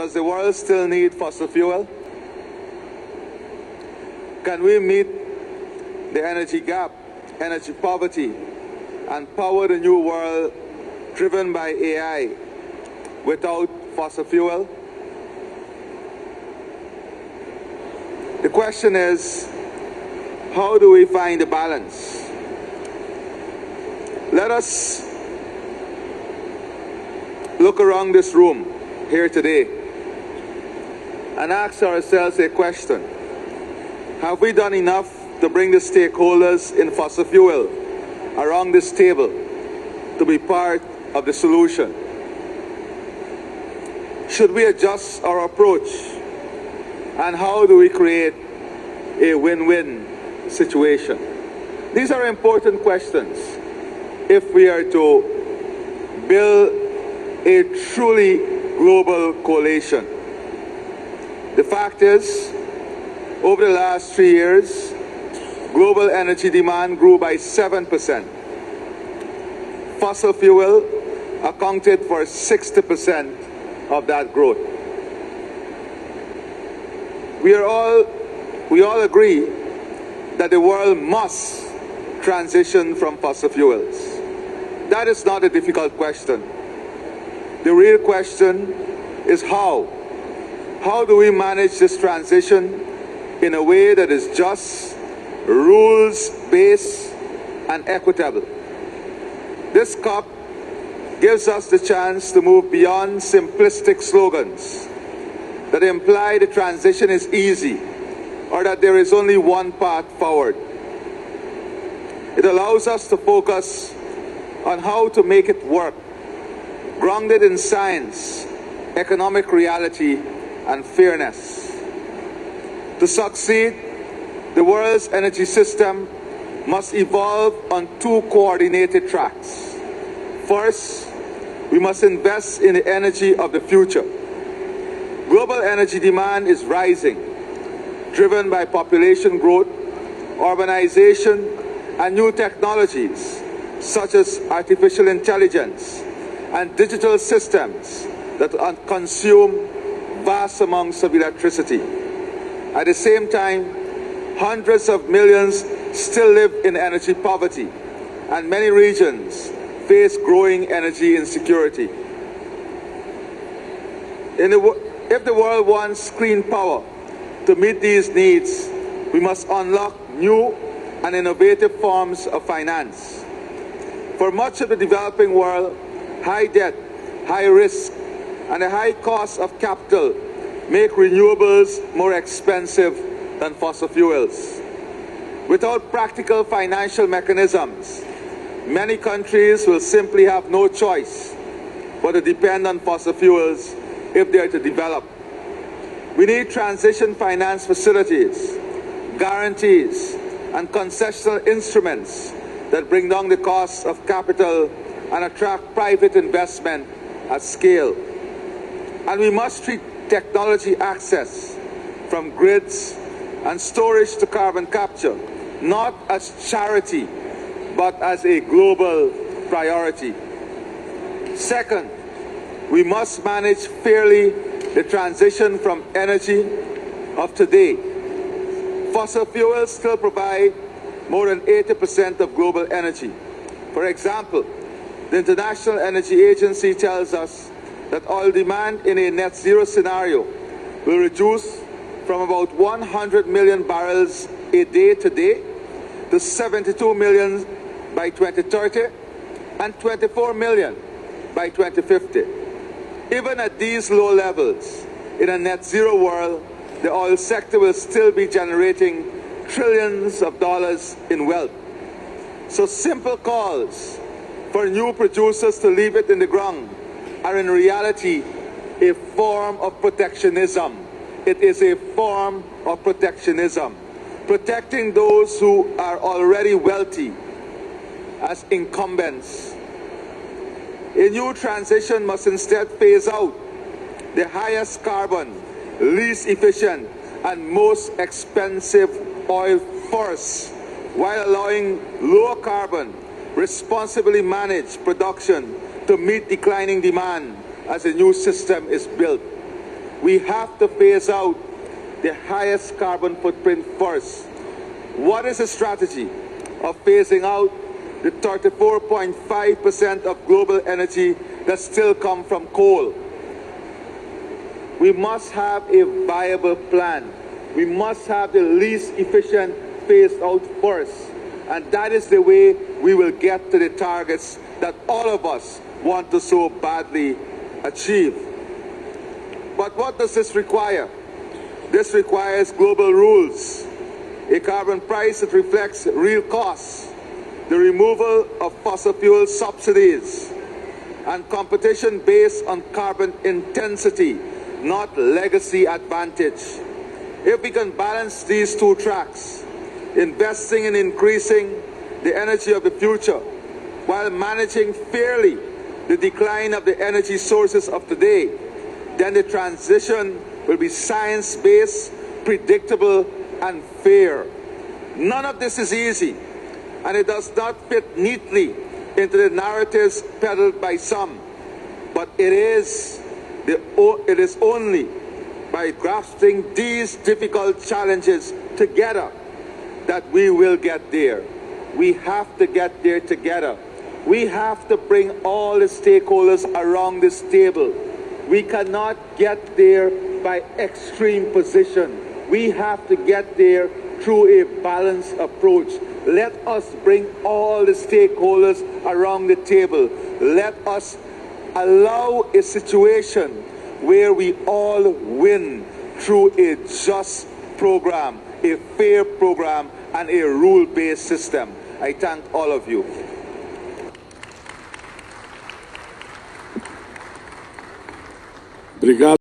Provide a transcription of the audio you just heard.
Does the world still need fossil fuel? Can we meet the energy gap, energy poverty, and power the new world driven by AI without fossil fuel? The question is, how do we find the balance? Let us look around this room here today and ask ourselves a question. Have we done enough to bring the stakeholders in fossil fuel around this table to be part of the solution? Should we adjust our approach? And how do we create a win-win situation? These are important questions if we are to build a truly global coalition. The fact is, over the last 3 years, global energy demand grew by 7%. Fossil fuel accounted for 60% of that growth. We all agree that the world must transition from fossil fuels. That is not a difficult question. The real question is how. How do we manage this transition in a way that is just, rules-based, and equitable? This COP gives us the chance to move beyond simplistic slogans that imply the transition is easy or that there is only one path forward. It allows us to focus on how to make it work, grounded in science, economic reality, and fairness. To succeed, the world's energy system must evolve on two coordinated tracks. First, we must invest in the energy of the future. Global energy demand is rising, driven by population growth, urbanization, and new technologies such as artificial intelligence and digital systems that consume vast amounts of electricity. At the same time, hundreds of millions still live in energy poverty, and many regions face growing energy insecurity. If the world wants clean power to meet these needs, we must unlock new and innovative forms of finance. For much of the developing world, high debt, high risk, and a high cost of capital make renewables more expensive than fossil fuels. Without practical financial mechanisms, many countries will simply have no choice but to depend on fossil fuels if they are to develop. We need transition finance facilities, guarantees, and concessional instruments that bring down the cost of capital and attract private investment at scale. And we must treat technology access, from grids and storage to carbon capture, not as charity, but as a global priority. Second, we must manage fairly the transition from energy of today. Fossil fuels still provide more than 80% of global energy. For example, the International Energy Agency tells us that oil demand in a net zero scenario will reduce from about 100 million barrels a day today to 72 million by 2030 and 24 million by 2050. Even at these low levels, in a net zero world, the oil sector will still be generating trillions of dollars in wealth. So simple calls for new producers to leave it in the ground are in reality a form of protectionism. It is a form of protectionism, protecting those who are already wealthy as incumbents. A new transition must instead phase out the highest carbon, least efficient, and most expensive oil first, while allowing lower carbon, responsibly managed production to meet declining demand as a new system is built. we have to phase out the highest carbon footprint first. What is the strategy of phasing out the 34.5% of global energy that still come from coal? We must have a viable plan. We must have the least efficient phased out first. And that is the way we will get to the targets that all of us want to so badly achieve. But what does this require? This requires global rules, a carbon price that reflects real costs, the removal of fossil fuel subsidies, and competition based on carbon intensity, not legacy advantage. If we can balance these two tracks, investing in increasing the energy of the future while managing fairly the decline of the energy sources of today, then the transition will be science-based, predictable, and fair. None of this is easy, and it does not fit neatly into the narratives peddled by some. But it is only by grasping these difficult challenges together that we will get there. We have to get there together. We have to bring all the stakeholders around this table. We cannot get there by extreme position. We have to get there through a balanced approach. Let us bring all the stakeholders around the table. Let us allow a situation where we all win through a just program, a fair program, and a rule-based system. I thank all of you. Obrigado.